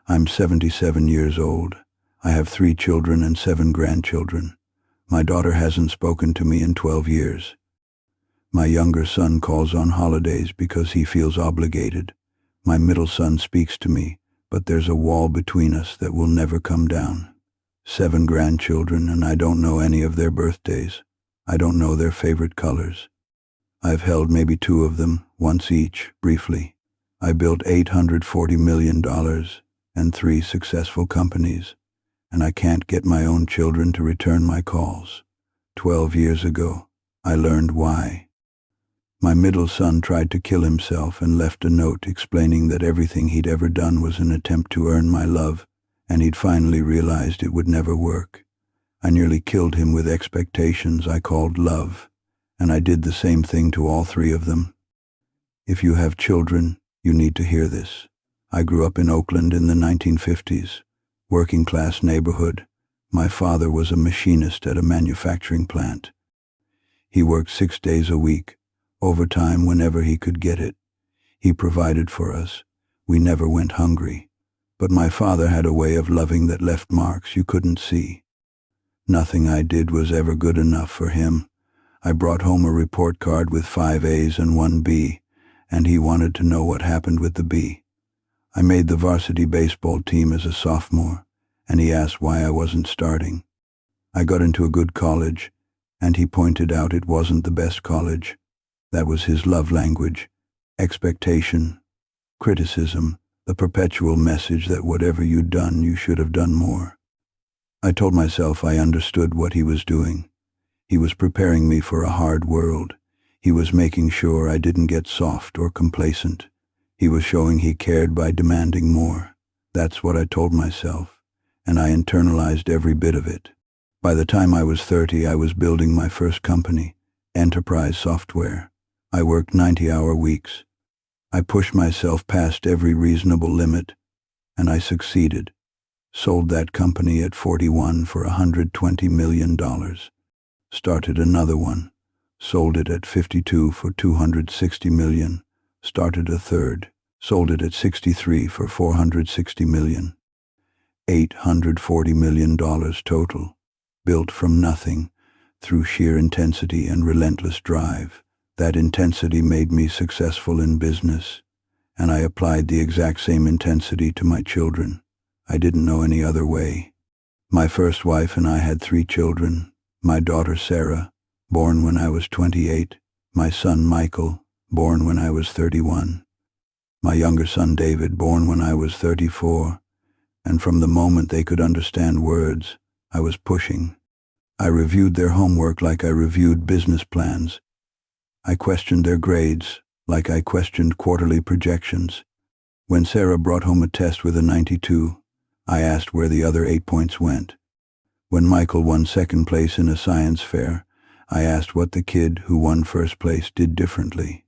I'm 77 years old. I have 3 children and 7 grandchildren. My daughter hasn't spoken to me in 12 years. My younger son calls on holidays because he feels obligated. My middle son speaks to me, but there's a wall between us that will never come down. 7 grandchildren, and I don't know any of their birthdays. I don't know their favorite colors. I've held maybe 2 of them, once each, briefly. I built $840 million and 3 successful companies, and I can't get my own children to return my calls. 12 years ago, I learned why. My middle son tried to kill himself and left a note explaining that everything he'd ever done was an attempt to earn my love, and he'd finally realized it would never work. I nearly killed him with expectations I called love, and I did the same thing to all 3 of them. If you have children, you need to hear this. I grew up in Oakland in the 1950s, working-class neighborhood. My father was a machinist at a manufacturing plant. He worked 6 days a week, overtime whenever he could get it. He provided for us. We never went hungry. But my father had a way of loving that left marks you couldn't see. Nothing I did was ever good enough for him. I brought home a report card with 5 A's and 1 B, and he wanted to know what happened with the B. I made the varsity baseball team as a sophomore, and he asked why I wasn't starting. I got into a good college, and he pointed out it wasn't the best college. That was his love language. Expectation, criticism, the perpetual message that whatever you'd done, you should have done more. I told myself I understood what he was doing. He was preparing me for a hard world. He was making sure I didn't get soft or complacent. He was showing he cared by demanding more. That's what I told myself, and I internalized every bit of it. By the time I was 30, I was building my first company, Enterprise Software. I worked 90-hour weeks. I pushed myself past every reasonable limit, and I succeeded. Sold that company at 41 for $120 million. Started another one. Sold it at 52 for $260 million. Started a third. Sold it at 63 for $460 million. $840 million total. Built from nothing, through sheer intensity and relentless drive. That intensity made me successful in business, and I applied the exact same intensity to my children. I didn't know any other way. My first wife and I had 3 children. My daughter Sarah, born when I was 28. My son Michael, born when I was 31. My younger son David, born when I was 34. And from the moment they could understand words, I was pushing. I reviewed their homework like I reviewed business plans. I questioned their grades like I questioned quarterly projections. When Sarah brought home a test with a 92, I asked where the other 8 points went. When Michael won second place in a science fair, I asked what the kid who won first place did differently.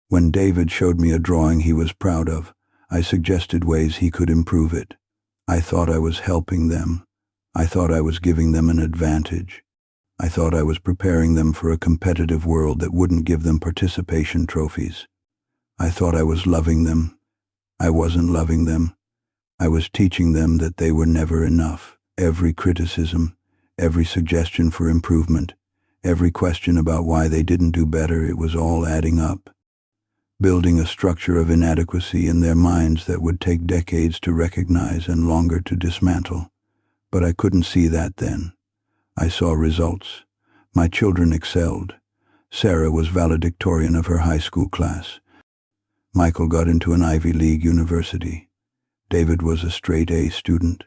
When David showed me a drawing he was proud of, I suggested ways he could improve it. I thought I was helping them. I thought I was giving them an advantage. I thought I was preparing them for a competitive world that wouldn't give them participation trophies. I thought I was loving them. I wasn't loving them. I was teaching them that they were never enough. Every criticism, every suggestion for improvement, every question about why they didn't do better, it was all adding up. Building a structure of inadequacy in their minds that would take decades to recognize and longer to dismantle. But I couldn't see that then. I saw results. My children excelled. Sarah was valedictorian of her high school class. Michael got into an Ivy League university. David was a straight A student.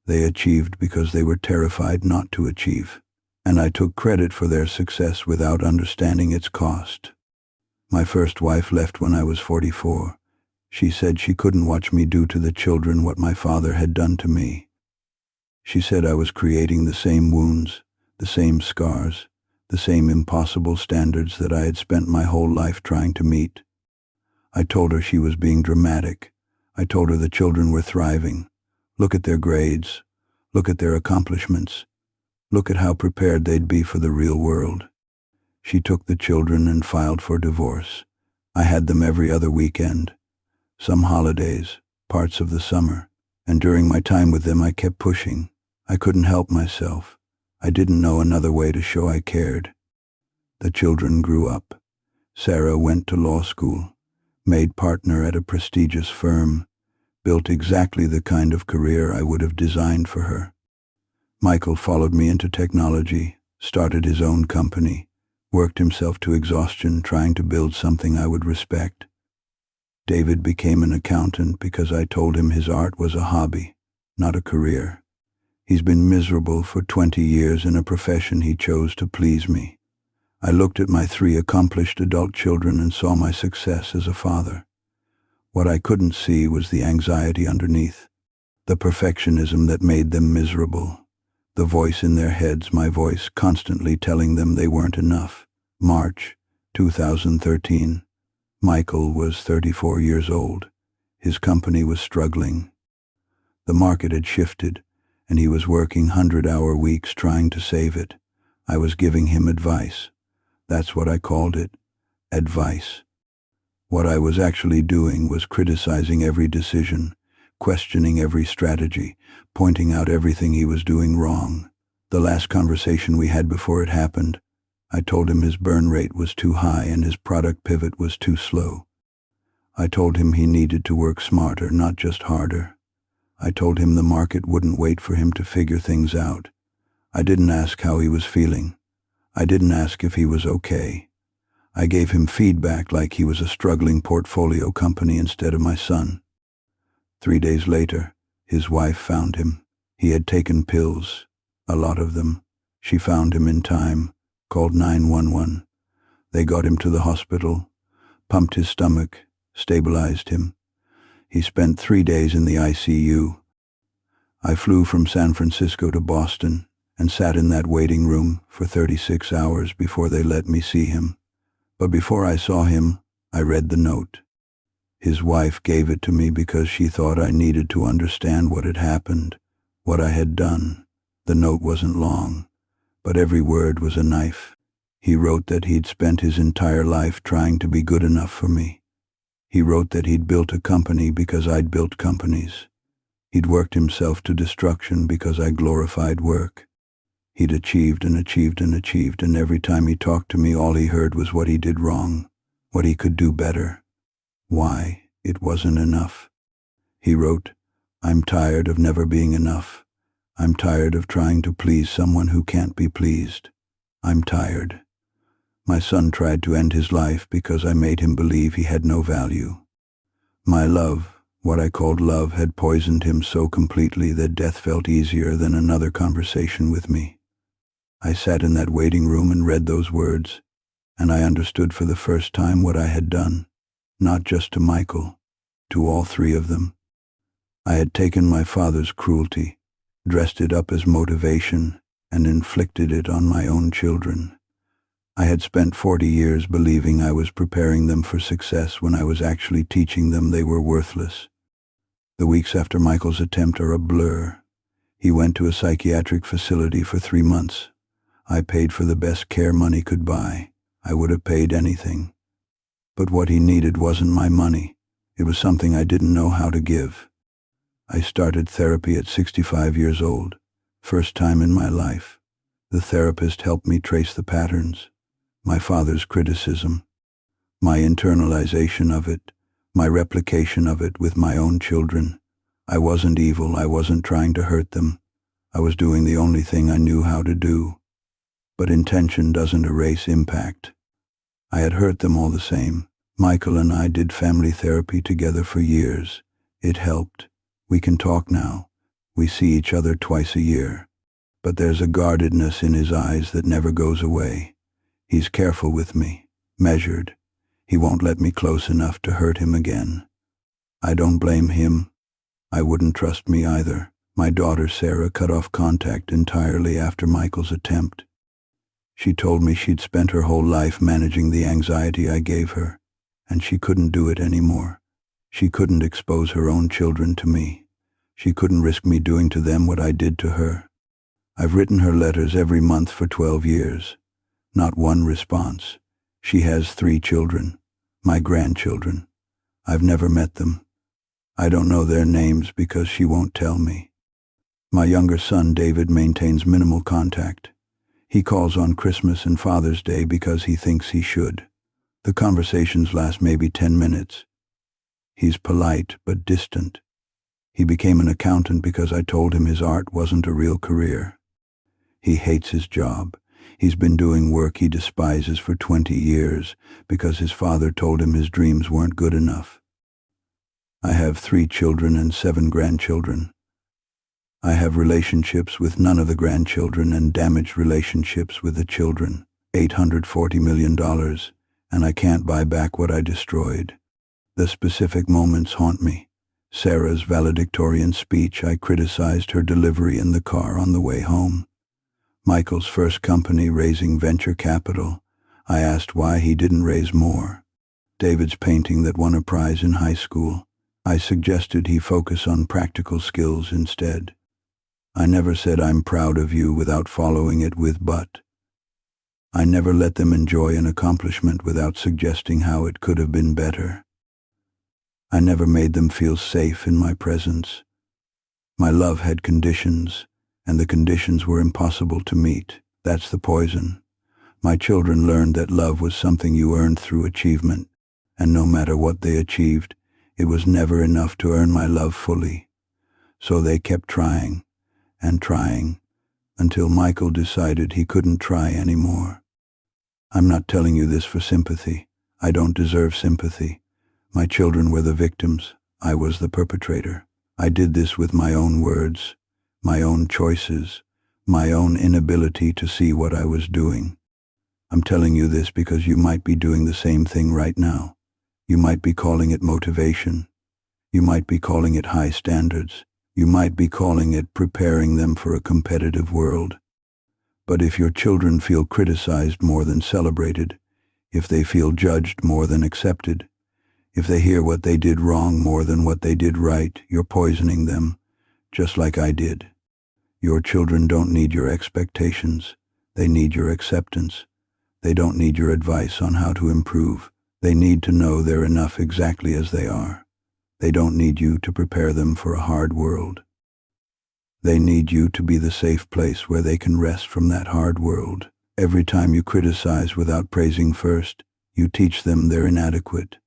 They achieved because they were terrified not to achieve, and I took credit for their success without understanding its cost. My first wife left when I was 44. She said she couldn't watch me do to the children what my father had done to me. She said I was creating the same wounds, the same scars, the same impossible standards that I had spent my whole life trying to meet. I told her she was being dramatic. I told her the children were thriving. Look at their grades. Look at their accomplishments. Look at how prepared they'd be for the real world. She took the children and filed for divorce. I had them every other weekend, some holidays, parts of the summer, And during my time with them I kept pushing. I couldn't help myself. I didn't know another way to show I cared. The children grew up. Sarah went to law school, made partner at a prestigious firm, built exactly the kind of career I would have designed for her. Michael followed me into technology, started his own company, worked himself to exhaustion trying to build something I would respect. David became an accountant because I told him his art was a hobby, not a career. He's been miserable for 20 years in a profession he chose to please me. I looked at my 3 accomplished adult children and saw my success as a father. What I couldn't see was the anxiety underneath, the perfectionism that made them miserable, the voice in their heads, my voice constantly telling them they weren't enough. March 2013. Michael was 34 years old. His company was struggling. The market had shifted, and he was working 100-hour weeks trying to save it. I was giving him advice. That's what I called it, advice. What I was actually doing was criticizing every decision, questioning every strategy, pointing out everything he was doing wrong. The last conversation we had before it happened, I told him his burn rate was too high and his product pivot was too slow. I told him he needed to work smarter, not just harder. I told him the market wouldn't wait for him to figure things out. I didn't ask how he was feeling. I didn't ask if he was okay. I gave him feedback like he was a struggling portfolio company instead of my son. 3 days later, his wife found him. He had taken pills, a lot of them. She found him in time, called 911. They got him to the hospital, pumped his stomach, stabilized him. He spent 3 days in the ICU. I flew from San Francisco to Boston and sat in that waiting room for 36 hours before they let me see him. But before I saw him, I read the note. His wife gave it to me because she thought I needed to understand what had happened, what I had done. The note wasn't long, but every word was a knife. He wrote that he'd spent his entire life trying to be good enough for me. He wrote that he'd built a company because I'd built companies. He'd worked himself to destruction because I glorified work. He'd achieved and achieved and achieved, and every time he talked to me all he heard was what he did wrong, what he could do better, why it wasn't enough. He wrote, "I'm tired of never being enough. I'm tired of trying to please someone who can't be pleased. I'm tired." My son tried to end his life because I made him believe he had no value. My love, what I called love, had poisoned him so completely that death felt easier than another conversation with me. I sat in that waiting room and read those words, and I understood for the first time what I had done, not just to Michael, to all 3 of them. I had taken my father's cruelty, dressed it up as motivation, and inflicted it on my own children. I had spent 40 years believing I was preparing them for success when I was actually teaching them they were worthless. The weeks after Michael's attempt are a blur. He went to a psychiatric facility for 3 months. I paid for the best care money could buy. I would have paid anything. But what he needed wasn't my money. It was something I didn't know how to give. I started therapy at 65 years old, first time in my life. The therapist helped me trace the patterns, my father's criticism, my internalization of it, my replication of it with my own children. I wasn't evil. I wasn't trying to hurt them. I was doing the only thing I knew how to do. But intention doesn't erase impact. I had hurt them all the same. Michael and I did family therapy together for years. It helped. We can talk now. We see each other twice a year. But there's a guardedness in his eyes that never goes away. He's careful with me, measured. He won't let me close enough to hurt him again. I don't blame him. I wouldn't trust me either. My daughter Sarah cut off contact entirely after Michael's attempt. She told me she'd spent her whole life managing the anxiety I gave her, and she couldn't do it anymore. She couldn't expose her own children to me. She couldn't risk me doing to them what I did to her. I've written her letters every month for 12 years. Not one response. She has 3 children, my grandchildren. I've never met them. I don't know their names because she won't tell me. My younger son, David, maintains minimal contact. He calls on Christmas and Father's Day because he thinks he should. The conversations last maybe 10 minutes. He's polite but distant. He became an accountant because I told him his art wasn't a real career. He hates his job. He's been doing work he despises for 20 years because his father told him his dreams weren't good enough. I have 3 children and 7 grandchildren. I have relationships with none of the grandchildren and damaged relationships with the children, $840 million, and I can't buy back what I destroyed. The specific moments haunt me. Sarah's valedictorian speech, I criticized her delivery in the car on the way home. Michael's first company raising venture capital, I asked why he didn't raise more. David's painting that won a prize in high school, I suggested he focus on practical skills instead. I never said I'm proud of you without following it with but. I never let them enjoy an accomplishment without suggesting how it could have been better. I never made them feel safe in my presence. My love had conditions, and the conditions were impossible to meet. That's the poison. My children learned that love was something you earned through achievement, and no matter what they achieved, it was never enough to earn my love fully. So they kept trying, and trying, until Michael decided he couldn't try anymore. I'm not telling you this for sympathy. I don't deserve sympathy. My children were the victims. I was the perpetrator. I did this with my own words, my own choices, my own inability to see what I was doing. I'm telling you this because you might be doing the same thing right now. You might be calling it motivation. You might be calling it high standards. You might be calling it preparing them for a competitive world. But if your children feel criticized more than celebrated, if they feel judged more than accepted, if they hear what they did wrong more than what they did right, you're poisoning them, just like I did. Your children don't need your expectations. They need your acceptance. They don't need your advice on how to improve. They need to know they're enough exactly as they are. They don't need you to prepare them for a hard world. They need you to be the safe place where they can rest from that hard world. Every time you criticize without praising first, you teach them they're inadequate.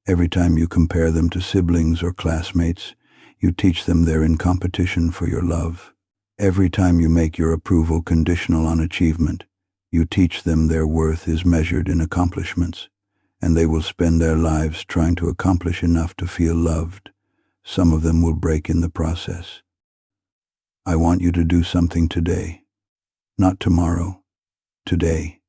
Every time you compare them to siblings or classmates, you teach them they're in competition for your love. Every time you make your approval conditional on achievement, you teach them their worth is measured in accomplishments, and they will spend their lives trying to accomplish enough to feel loved. Some of them will break in the process. I want you to do something today, not tomorrow. Today.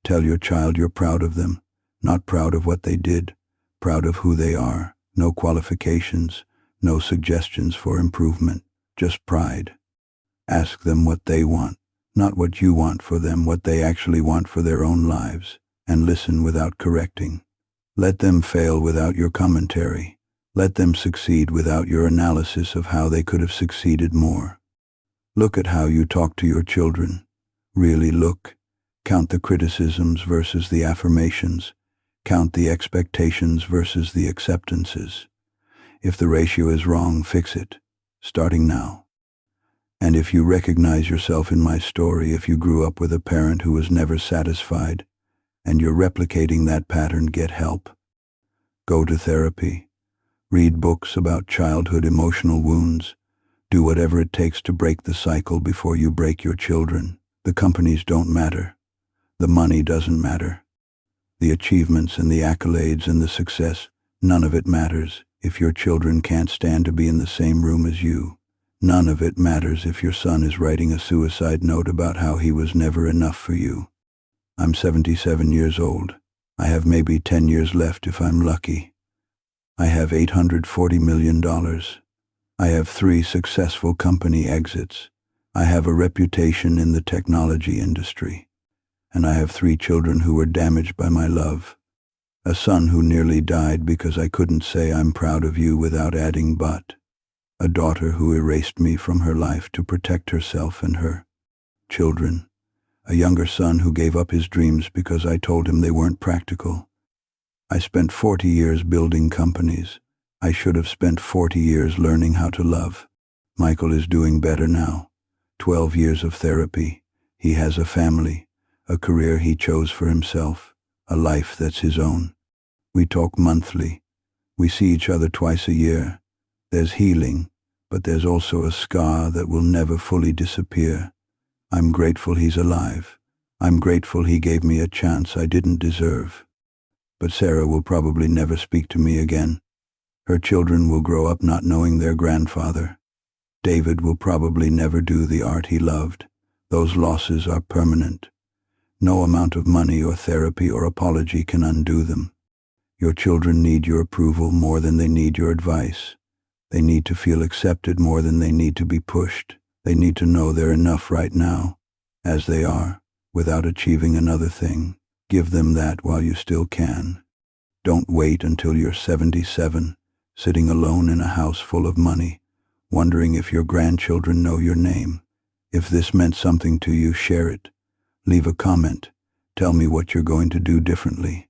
Tell your child you're proud of them, not proud of what they did, proud of who they are. No qualifications, no suggestions for improvement, just pride. Ask them what they want, not what you want for them, what they actually want for their own lives, and listen without correcting. Let them fail without your commentary. Let them succeed without your analysis of how they could have succeeded more. Look at how you talk to your children. Really look. Count the criticisms versus the affirmations. Count the expectations versus the acceptances. If the ratio is wrong, fix it, starting now. And if you recognize yourself in my story, if you grew up with a parent who was never satisfied, and you're replicating that pattern, get help. Go to therapy. Read books about childhood emotional wounds. Do whatever it takes to break the cycle before you break your children. The companies don't matter. The money doesn't matter. The achievements and the accolades and the success, none of it matters if your children can't stand to be in the same room as you. None of it matters if your son is writing a suicide note about how he was never enough for you. I'm 77 years old. I have maybe 10 years left if I'm lucky. I have $840 million. I have 3 successful company exits. I have a reputation in the technology industry. And I have 3 children who were damaged by my love. A son who nearly died because I couldn't say I'm proud of you without adding but. A daughter who erased me from her life to protect herself and her children. A younger son who gave up his dreams because I told him they weren't practical. I spent 40 years building companies. I should have spent 40 years learning how to love. Michael is doing better now. 12 years of therapy. He has a family, a career he chose for himself, a life that's his own. We talk monthly. We see each other twice a year. There's healing, but there's also a scar that will never fully disappear. I'm grateful he's alive. I'm grateful he gave me a chance I didn't deserve. But Sarah will probably never speak to me again. Her children will grow up not knowing their grandfather. David will probably never do the art he loved. Those losses are permanent. No amount of money or therapy or apology can undo them. Your children need your approval more than they need your advice. They need to feel accepted more than they need to be pushed. They need to know they're enough right now, as they are, without achieving another thing. Give them that while you still can. Don't wait until you're 77, sitting alone in a house full of money, wondering if your grandchildren know your name. If this meant something to you, share it. Leave a comment. Tell me what you're going to do differently.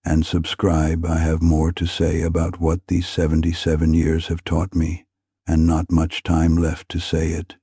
And subscribe. I have more to say about what these 77 years have taught me, and not much time left to say it.